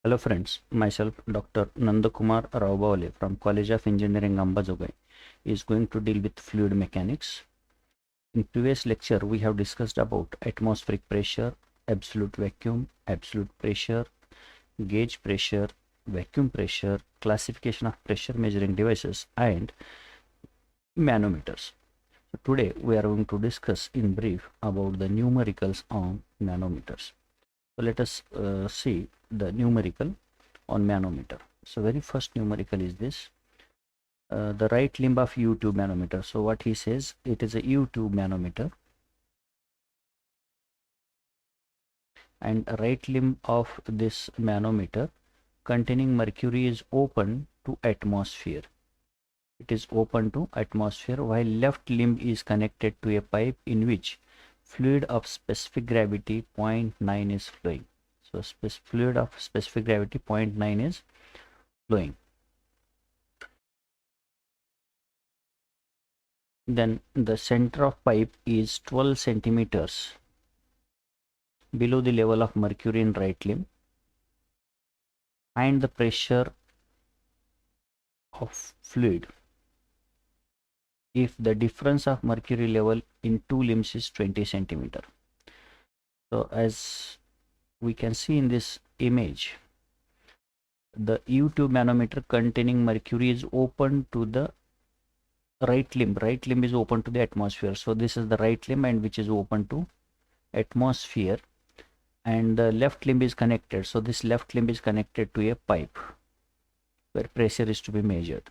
Hello friends, myself Dr. Nandakumar Raubawale from College of Engineering Ambazogai is going to deal with fluid mechanics. In previous lecture we have discussed about atmospheric pressure, absolute vacuum, absolute pressure, gauge pressure, vacuum pressure, classification of pressure measuring devices and manometers. So today we are going to discuss in brief about the numericals on manometers. So let us see the numerical on manometer. So very first numerical is this, the right limb of U2 manometer. So what he says, it is a U2 manometer and a right limb of this manometer containing mercury is open to atmosphere. It is open to atmosphere while left limb is connected to a pipe in which fluid of specific gravity 0.9 is flowing. So fluid of specific gravity 0.9 is flowing. Then the center of pipe is 12 centimeters below the level of mercury in right limb. Find the pressure of fluid if the difference of mercury level in two limbs is 20 centimeter. So as we can see in this image, the U2 manometer containing mercury is open to the right limb. Right limb is open to the atmosphere. So this is the right limb and which is open to atmosphere, and the left limb is connected. So this left limb is connected to a pipe where pressure is to be measured,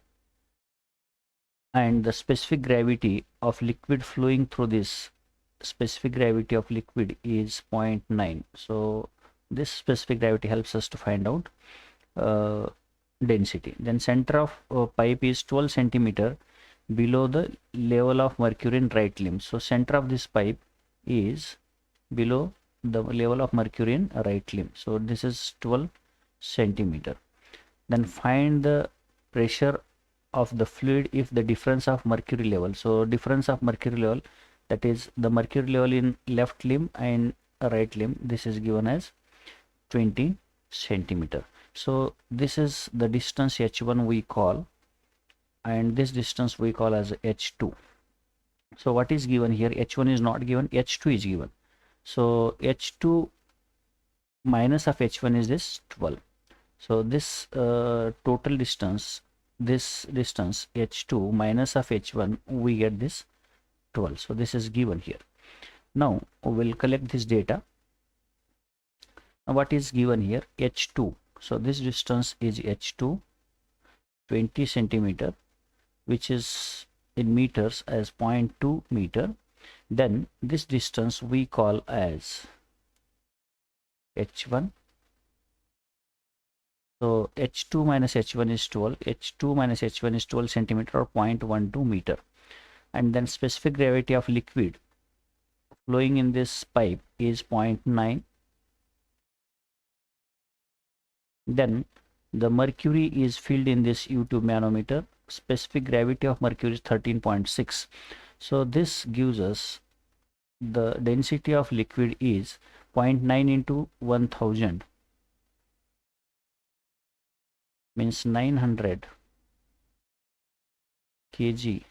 and the specific gravity of liquid flowing through this specific gravity of liquid is 0.9. So this specific gravity helps us to find out density. Then center of pipe is 12 centimeter below the level of mercury in right limb. So center of this pipe is below the level of mercury in right limb. So this is 12 centimeter. Then find the pressure of the fluid if the difference of mercury level. So difference of mercury level, that is the mercury level in left limb and right limb, this is given as 20 centimeter. So this is the distance h1 we call, and this distance we call as h2. So what is given here? H1 is not given, h2 is given. So h2 minus of h1 is this 12. So this total distance, this distance h2 minus of h1, we get this 12. So this is given here. Now we'll collect this data. Now what is given here? h2. So this distance is h2, 20 centimeter, which is in meters as 0.2 meter. Then this distance we call as h1. So h2 minus h1 is 12. h2 minus h1 is 12 centimeter or 0.12 meter. And then specific gravity of liquid flowing in this pipe is 0.9. Then the mercury is filled in this U2 manometer. Specific gravity of mercury is 13.6. So this gives us the density of liquid is 0.9 into 1000, means 900 kg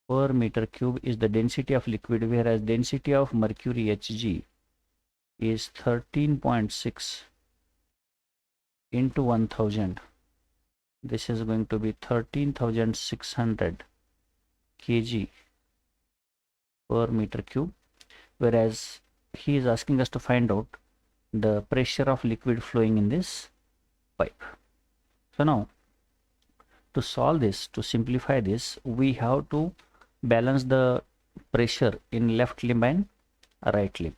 per meter cube is the density of liquid, whereas density of mercury Hg is 13.6 into 1000. This is going to be 13,600 kg per meter cube, whereas he is asking us to find out the pressure of liquid flowing in this pipe. So now to solve this, to simplify this, we have to balance the pressure in left limb and right limb.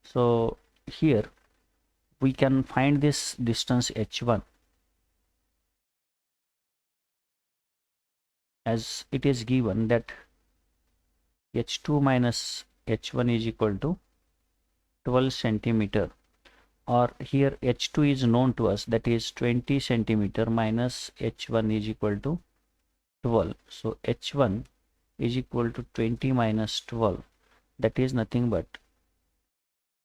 So here we can find this distance h1 as it is given that h2 minus h1 is equal to 12 centimeter, or here h2 is known to us, that is 20 centimeter minus h1 is equal to 12. So h1 is equal to 20 minus 12, that is nothing but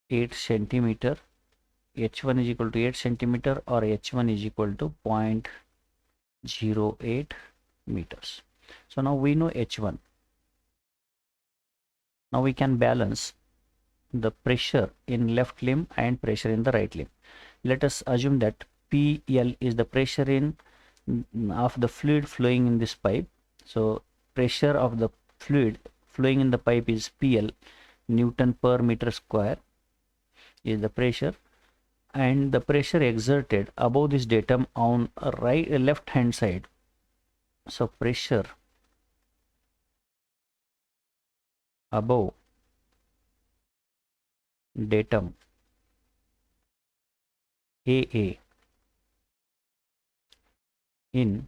8 centimeter h1 is equal to 8 centimeter or h1 is equal to 0.08 meters. So now we know h1. Now we can balance the pressure in left limb and pressure in the right limb. Let us assume that PL is the pressure in of the fluid flowing in this pipe. So pressure of the fluid flowing in the pipe is PL, Newton per meter square is the pressure, and the pressure exerted above this datum on left hand side. So pressure above datum AA in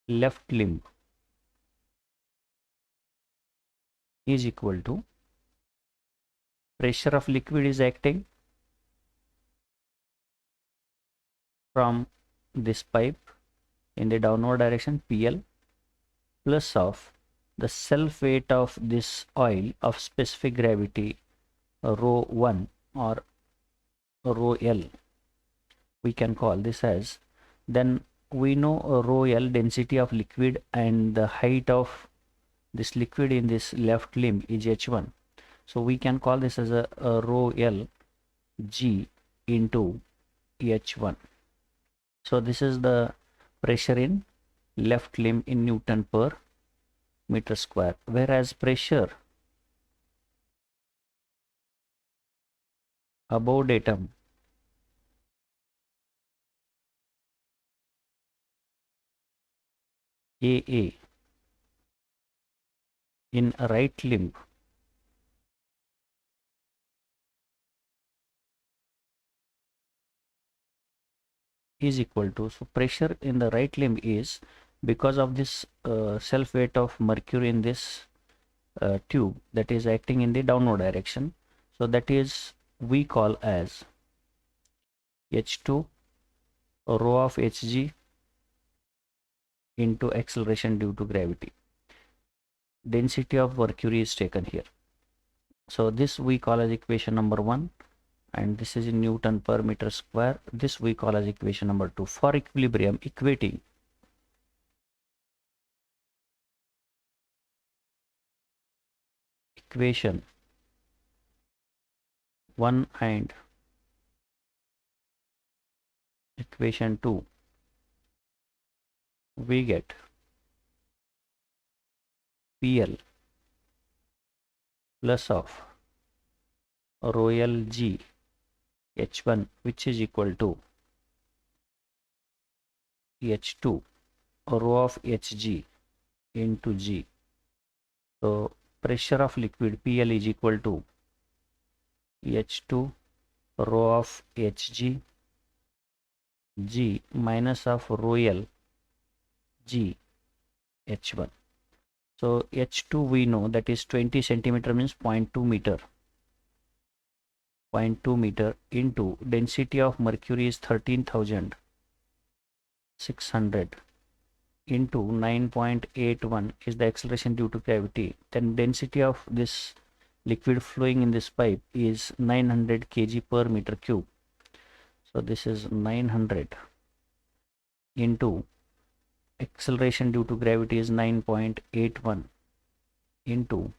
left limb is equal to pressure of liquid is acting from this pipe in the downward direction PL plus of the self weight of this oil of specific gravity rho 1 or rho L, we can call this as. Then we know rho L, density of liquid, and the height of this liquid in this left limb is h1. So we can call this as a rho L G into h1. So this is the pressure in left limb in Newton per meter square, whereas pressure above datum AA in right limb is equal to, so pressure in the right limb is, because of this self weight of mercury in this tube that is acting in the downward direction, so that is we call as h2 rho of hg into acceleration due to gravity. Density of mercury is taken here, so this we call as equation number 1, and this is in Newton per meter square. This we call as equation number 2. For equilibrium, equating equation 1 and equation 2, we get PL plus of rho L G H1, which is equal to H2 rho of Hg into G. So pressure of liquid PL is equal to H2 rho of Hg G minus of rho L G H1. So H2 we know that is 20 centimeter means 0.2 meter. 0.2 meter into density of mercury is 13,600 into 9.81 is the acceleration due to gravity. Then density of this liquid flowing in this pipe is 900 kg per meter cube. So this is 900 into acceleration due to gravity is 9.81 into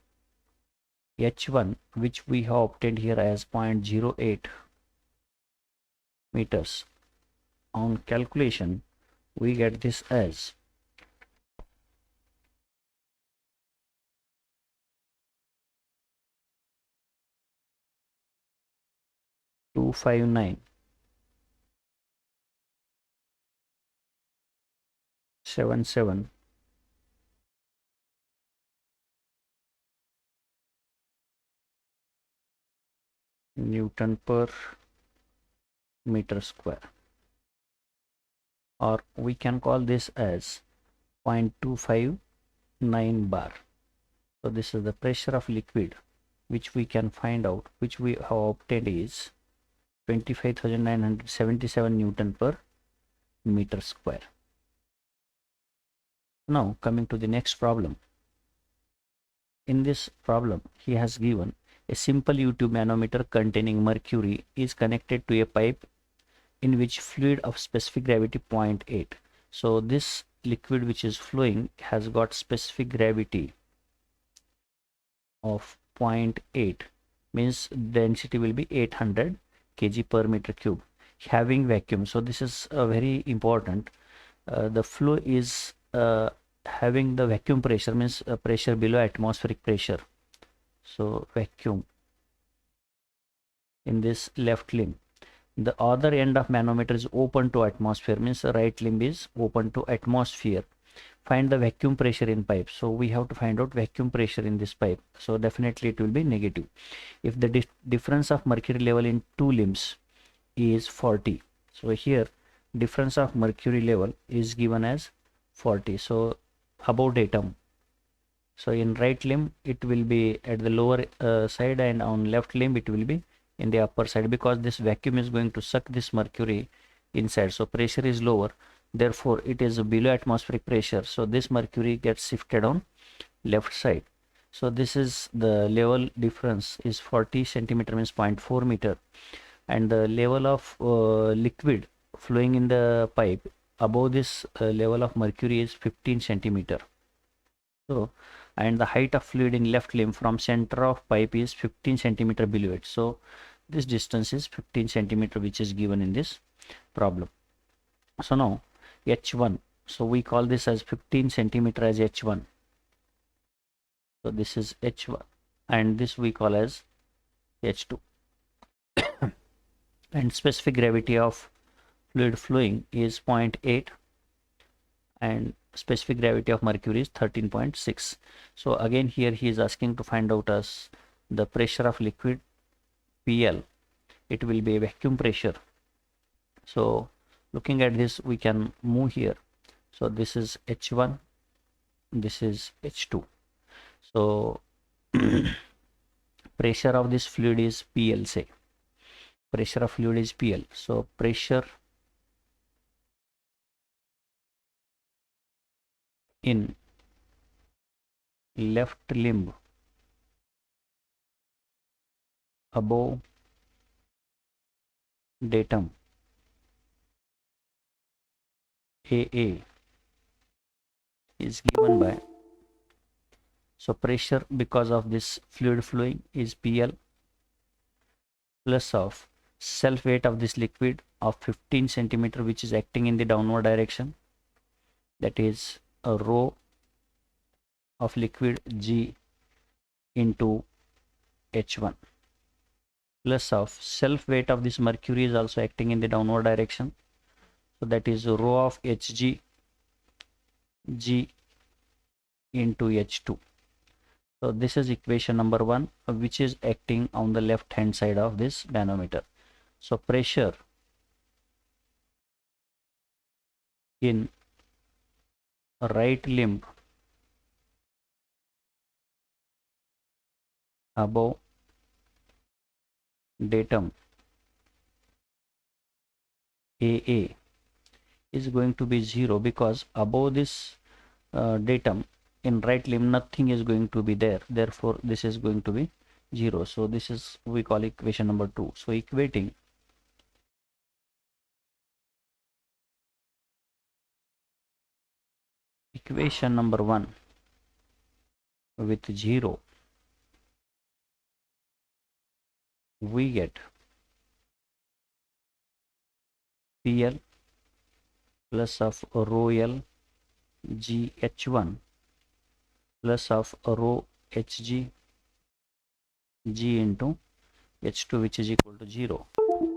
h1, which we have obtained here as 0.08 meters. On calculation, we get this as 259.77 Newton per meter square, or we can call this as 0.259 bar. So this is the pressure of liquid, which we can find out, which we have obtained is 25,977 Newton per meter square. Now coming to the next problem. In this problem, he has given A simple U-tube manometer containing mercury is connected to a pipe in which fluid of specific gravity 0.8. So this liquid which is flowing has got specific gravity of 0.8, means density will be 800 kg per meter cube, having vacuum. So this is very important. The flow is having the vacuum pressure, means pressure below atmospheric pressure. So vacuum in this left limb. The other end of manometer is open to atmosphere, means the right limb is open to atmosphere. Find the vacuum pressure in pipe. So we have to find out vacuum pressure in this pipe. So definitely it will be negative. If the difference of mercury level in two limbs is 40, so here difference of mercury level is given as 40, so above datum. So in right limb it will be at the lower side, and on left limb it will be in the upper side, because this vacuum is going to suck this mercury inside. So pressure is lower, therefore it is below atmospheric pressure, so this mercury gets shifted on left side. So this is the level difference is 40 centimeter, means 0.4 meter, and the level of liquid flowing in the pipe above this level of mercury is 15 centimeter. So, and the height of fluid in left limb from center of pipe is 15 centimeter below it. So this distance is 15 centimeter, which is given in this problem. So now H1, so we call this as 15 centimeter as H1. So this is H1, and this we call as H2. And specific gravity of fluid flowing is 0.8, and specific gravity of mercury is 13.6. So again here he is asking to find out us the pressure of liquid PL. It will be a vacuum pressure. So looking at this, we can move here. So this is H1, this is H2. So pressure of this fluid is PL, say pressure of fluid is PL. So pressure in left limb above datum AA is given by, so pressure because of this fluid flowing is PL plus of self weight of this liquid of 15 centimeter, which is acting in the downward direction, that is a rho of liquid G into H1, plus of self weight of this mercury is also acting in the downward direction, so that is rho of Hg G into H2. So this is equation number 1, which is acting on the left hand side of this manometer. So pressure in right limb above datum AA is going to be 0, because above this datum in right limb nothing is going to be there, therefore this is going to be 0. So this is we call equation number 2. So equating equation number 1 with 0, we get PL plus of rho L G H1 plus of rho Hg G into H2, which is equal to 0.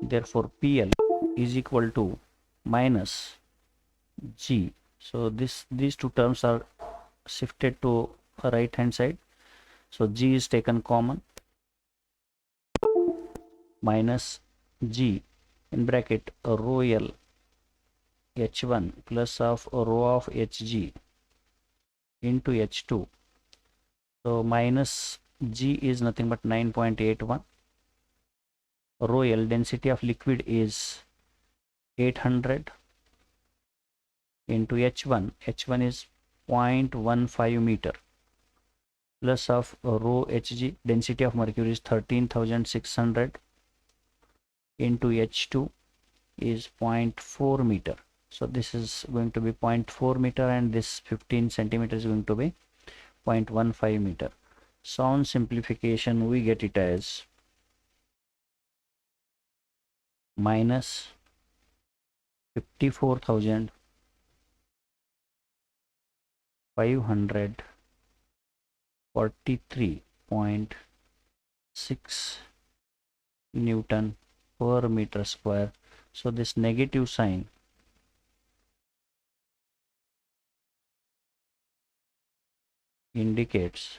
Therefore PL is equal to minus G. So these two terms are shifted to right hand side. So G is taken common, minus G in bracket rho L H1 plus of rho of Hg into H2. So minus G is nothing but 9.81. Rho L, density of liquid is 800 into H1. H1 is 0.15 meter. plus of rho Hg, density of mercury is 13,600 into H2 is 0.4 meter. So this is going to be 0.4 meter and this 15 centimeter is going to be 0.15 meter. So on simplification we get it as minus 54,543.6 Newton per meter square. So this negative sign indicates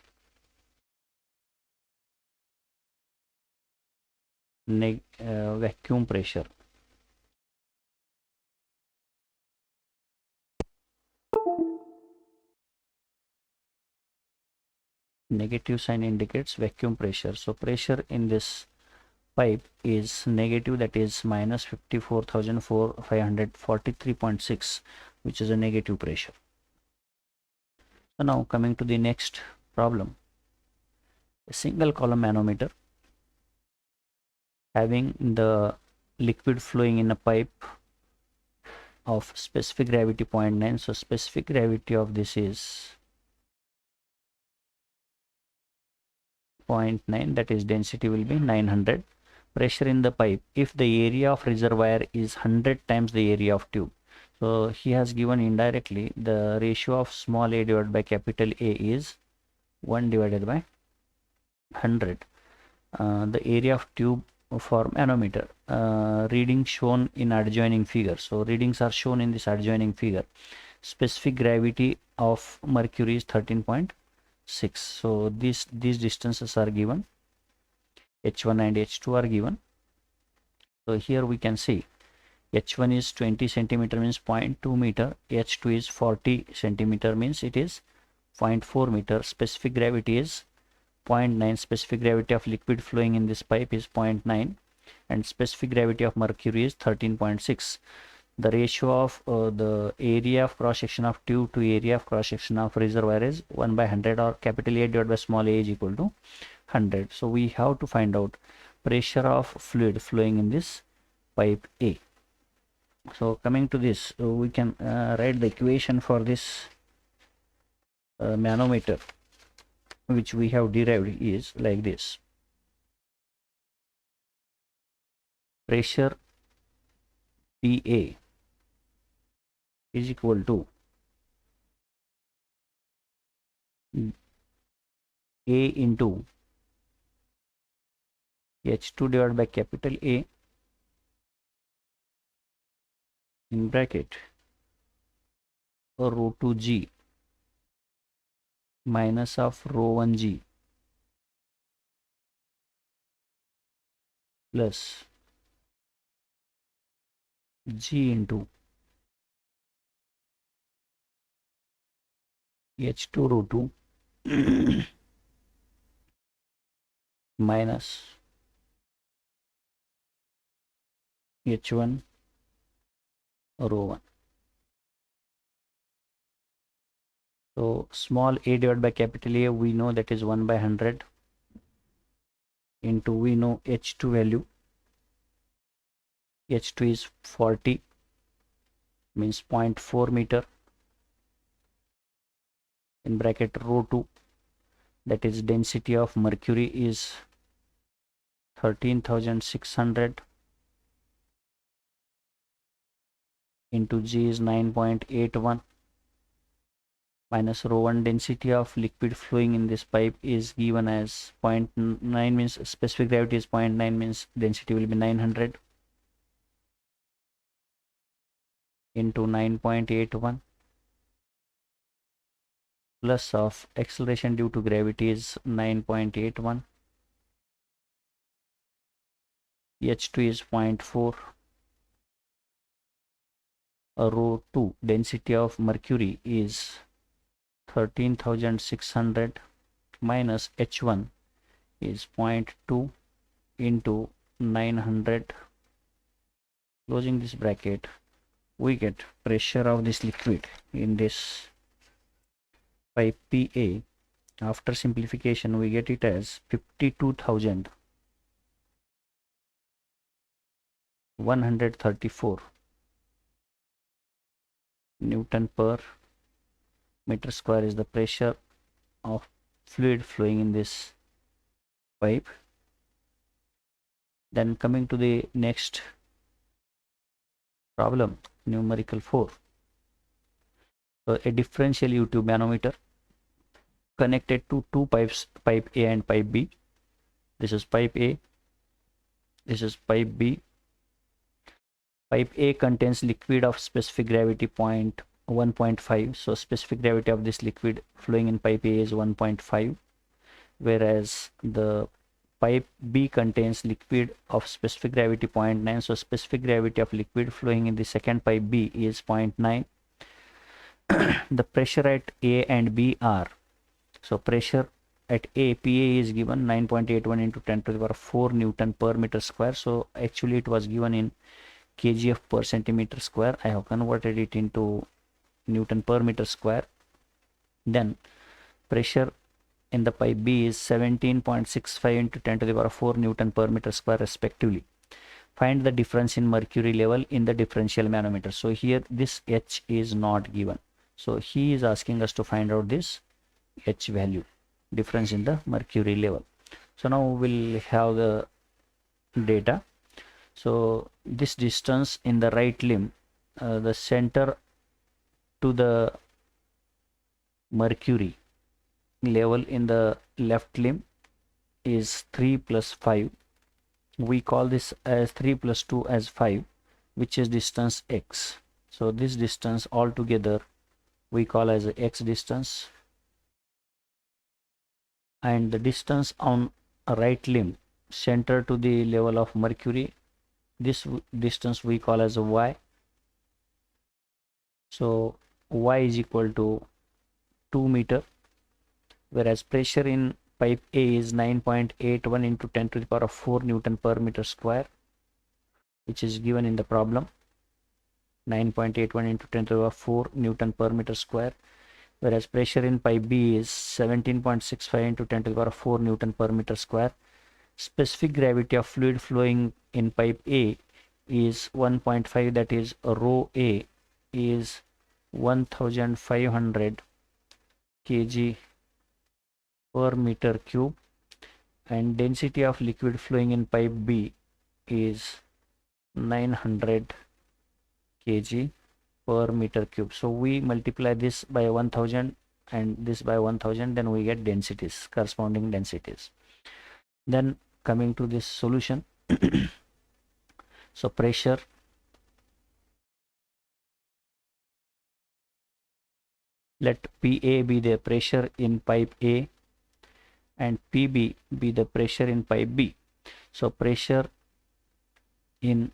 vacuum pressure. Negative sign indicates vacuum pressure. So pressure in this pipe is negative, that is minus 54,543.6, which is a negative pressure. So now coming to the next problem. A single column manometer having the liquid flowing in a pipe of specific gravity 0.9. So specific gravity of this is 0.9, that is density will be 900. Pressure in the pipe, if the area of reservoir is 100 times the area of tube. So he has given indirectly the ratio of small a divided by capital A is 1 divided by 100. The area of tube for manometer, reading shown in adjoining figure. So readings are shown in this adjoining figure. Specific gravity of mercury is 13.6. So these distances are given. H1 and H2 are given. So here we can see H1 is 20 centimeter means 0.2 meter, H2 is 40 centimeter means it is 0.4 meter. Specific gravity is 0.9. Specific gravity of liquid flowing in this pipe is 0.9 and specific gravity of mercury is 13.6. The ratio of the area of cross section of tube to area of cross section of reservoir is 1 by 100, or capital A divided by small a is equal to 100. So we have to find out pressure of fluid flowing in this pipe A. So coming to this, we can write the equation for this manometer which we have derived is like this. Pressure PA is equal to A into H2 divided by capital A in bracket rho 2G minus of rho 1G plus G into H2 rho 2 minus H1 rho 1. So small a divided by capital A, we know that is 1 by 100 into, we know H2 value, H2 is 40 means 0.4 meter in bracket rho 2, that is density of mercury is 13,600 into G is 9.81 minus rho 1, density of liquid flowing in this pipe is given as 0.9 means specific gravity is 0.9 means density will be 900 into 9.81 plus of acceleration due to gravity is 9.81, H2 is 0.4, rho 2, density of mercury is 13,600 minus H1 is 0.2 into 900, closing this bracket, we get pressure of this liquid in this pipe PA After simplification, we get it as 52,134 Newton per meter square is the pressure of fluid flowing in this pipe. Then coming to the next problem, numerical 4. So a differential U-tube manometer connected to two pipes, pipe A and pipe B. This is pipe A, this is pipe B. Pipe A contains liquid of specific gravity point 1.5. So specific gravity of this liquid flowing in pipe A is 1.5, whereas the pipe B contains liquid of specific gravity 0.9. So specific gravity of liquid flowing in the second pipe B is 0.9. The pressure at A and B are, so pressure at A, PA is given 9.81 into 10 to the power 4 Newton per meter square. So actually it was given in kgf per centimeter square. I have converted it into Newton per meter square. Then pressure in the pipe B is 17.65 into 10 to the power 4 Newton per meter square respectively. Find the difference in mercury level in the differential manometer. So here this H is not given. So he is asking us to find out this H value, difference in the mercury level. So now we'll have the data. So this distance in the right limb, the center to the mercury level in the left limb is 3 plus 5. We call this as 3 plus 2 as 5, which is distance x. So this distance altogether we call as x distance, and the distance on a right limb center to the level of mercury, this distance we call as a y. So y is equal to 2 meter, whereas pressure in pipe A is 9.81 into 10 to the power of 4 Newton per meter square, which is given in the problem. 9.81 into 10 to the power 4 Newton per meter square, whereas pressure in pipe B is 17.65 into 10 to the power 4 Newton per meter square. Specific gravity of fluid flowing in pipe A is 1.5, that is rho A is 1500 kg per meter cube, and density of liquid flowing in pipe B is 900 kg per meter cube. So we multiply this by 1000 and this by 1000, then we get densities, corresponding densities. Then coming to this solution, so pressure let PA be the pressure in pipe A and PB be the pressure in pipe B. So pressure in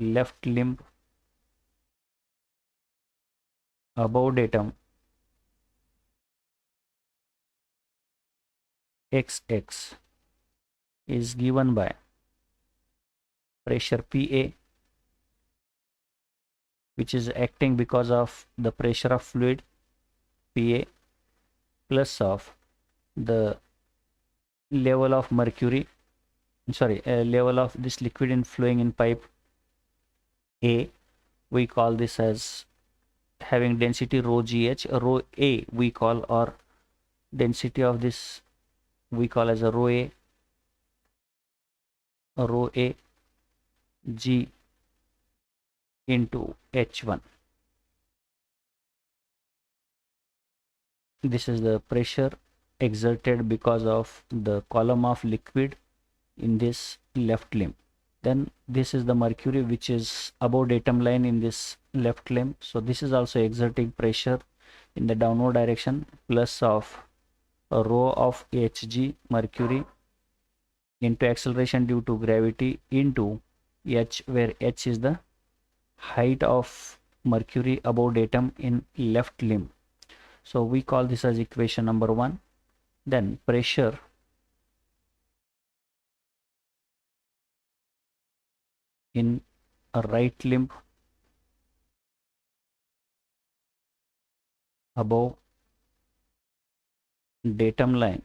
left limb above datum XX is given by pressure PA, which is acting because of the pressure of fluid PA, plus of the level of mercury, level of this liquid in flowing in pipe A. We call this as having density rho gh. Rho A we call, or density of this we call as a rho A g into H1. This is the pressure exerted because of the column of liquid in this left limb. Then this is the mercury which is above datum line in this left limb. So this is also exerting pressure in the downward direction, plus of a rho of Hg mercury into acceleration due to gravity into H, where H is the height of mercury above datum in left limb. So we call this as equation number 1. Then pressure in a right limb above datum line,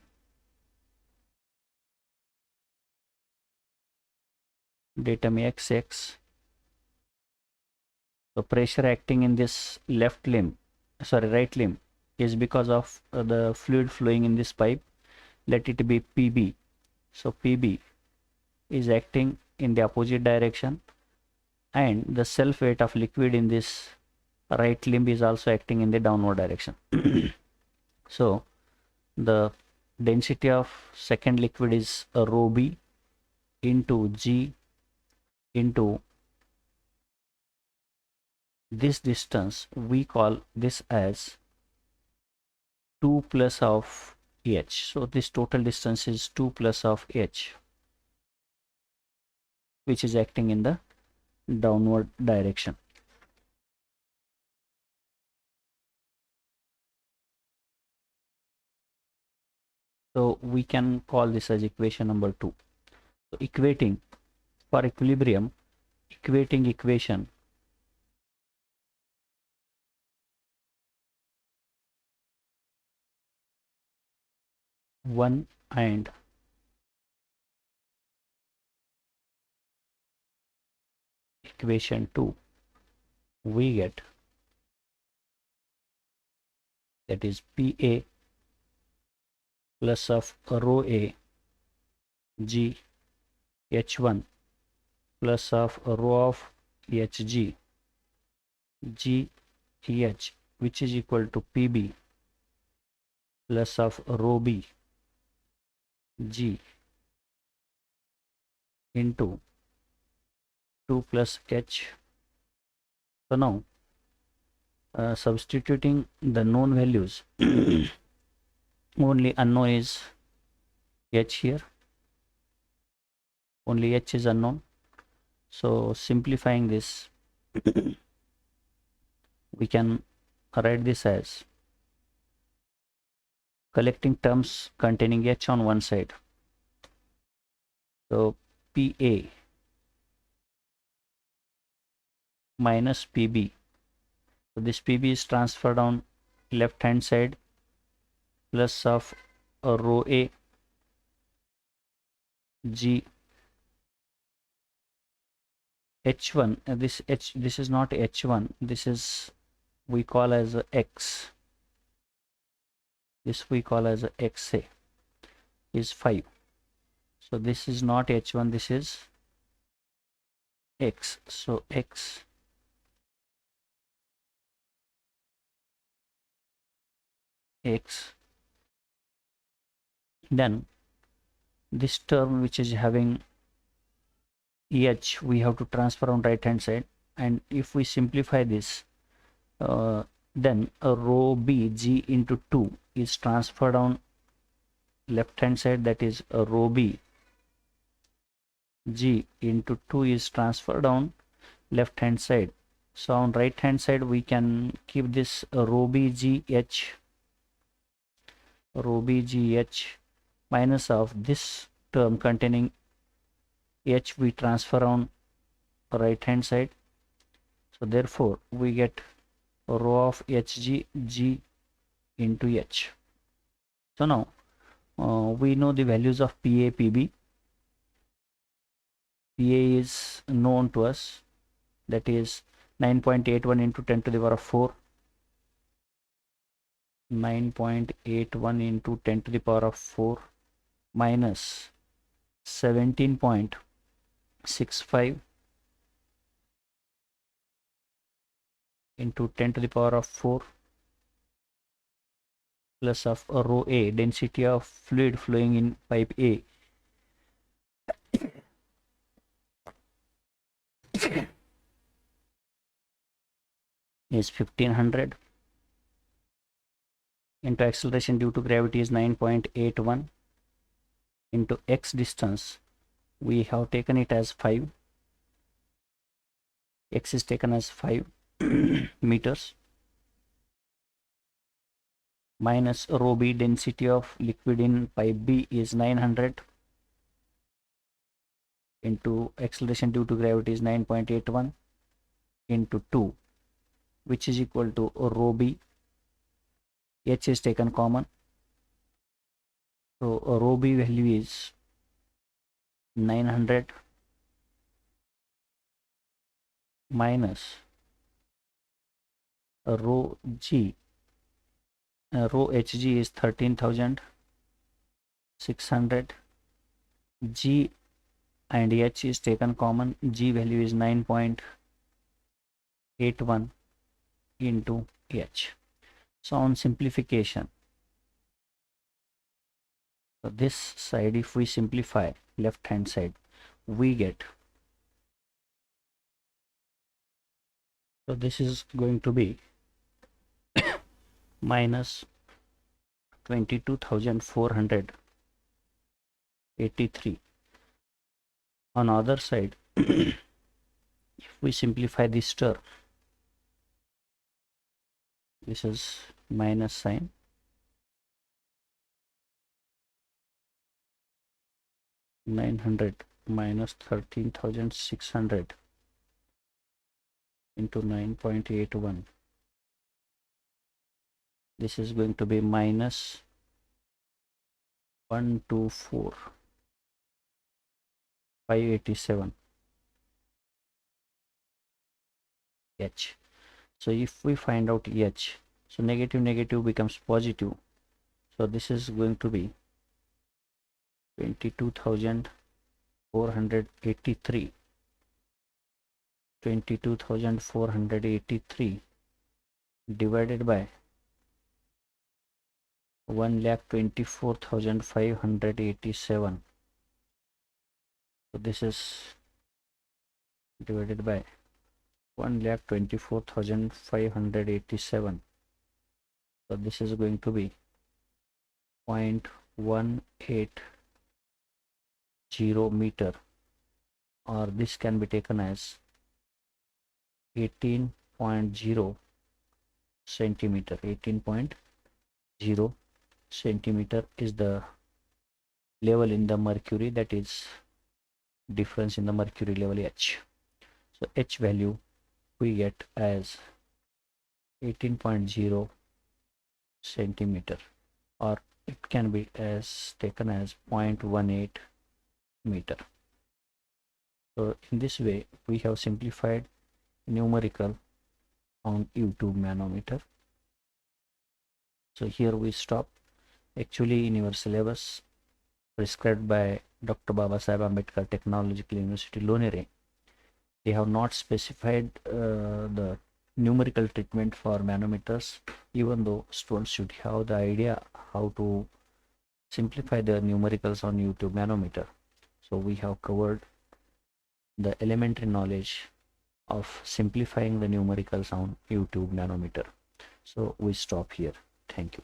datum xx. So pressure acting in this left limb, sorry, right limb, is because of the fluid flowing in this pipe. Let it be PB. So PB is acting in the opposite direction, and the self weight of liquid in this right limb is also acting in the downward direction. So the density of second liquid is rho b into g into this distance. We call this as 2 plus of h. So this total distance is 2 plus of h, which is acting in the downward direction. So we can call this as equation number 2. So equating for equilibrium, equating equation one and equation 2, we get, that is PA plus of rho A G H1 plus of rho of HG G H, which is equal to PB plus of rho B G into 2 plus H. So now substituting the known values, only unknown is H here, only H is unknown. So simplifying this, we can write this as collecting terms containing H on one side. So PA minus PB. So this PB is transferred on left hand side, plus of rho A G H1. This is not H1, this is we call as X. This we call as XA is 5. So this is not H1, this is X. So X X. Then this term which is having EH, we have to transfer on right hand side, and if we simplify this, then a rho B G into 2 is transferred on left hand side, that is a rho B G into 2 is transferred on left hand side. So on right hand side we can keep this rho B G H, rho B G H minus of this term containing H we transfer on right hand side. So therefore we get rho of HG G into H. So now we know the values of PA, PB. PA is known to us, that is 9.81 into 10 to the power of 4, 9.81 into 10 to the power of 4 minus 17.65 into 10 to the power of 4 plus of rho A, density of fluid flowing in pipe A, is 1500 into acceleration due to gravity is 9.81 into x distance, we have taken it as 5, x is taken as 5 meters, minus rho B, density of liquid in pipe B is 900 into acceleration due to gravity is 9.81 into 2, which is equal to rho B. H is taken common, So rho B value is 900 minus rho G. Rho Hg is 13,600. G and H is taken common. G value is 9.81 into H. So on simplification, so this side, if we simplify left hand side, we get, so this is going to be minus 22,483. On other side, if we simplify this term, this is minus sign, (900) minus 13,600 into 9.81. This is going to be minus 124,587 H. So if we find out H, so negative negative becomes positive. So this is going to be 22,483. 22,483 divided by 1,24,587. So this is divided by 1,24,587. So this is going to be 0.180 meter, or this can be taken as 18.0 centimeter. 18.0 centimeter is the level in the mercury, that is difference in the mercury level H. So H value we get as 18.0 centimeter, or it can be as taken as 0.18 meter. So in this way we have simplified numerical on YouTube manometer. So here we stop. Actually in your syllabus prescribed by Dr. Babasaheb Ambedkar Technological University Lonere, they have not specified the numerical treatment for manometers, even though students should have the idea how to simplify the numericals on YouTube manometer. So we have covered the elementary knowledge of simplifying the numericals on YouTube manometer. So we stop here. Thank you.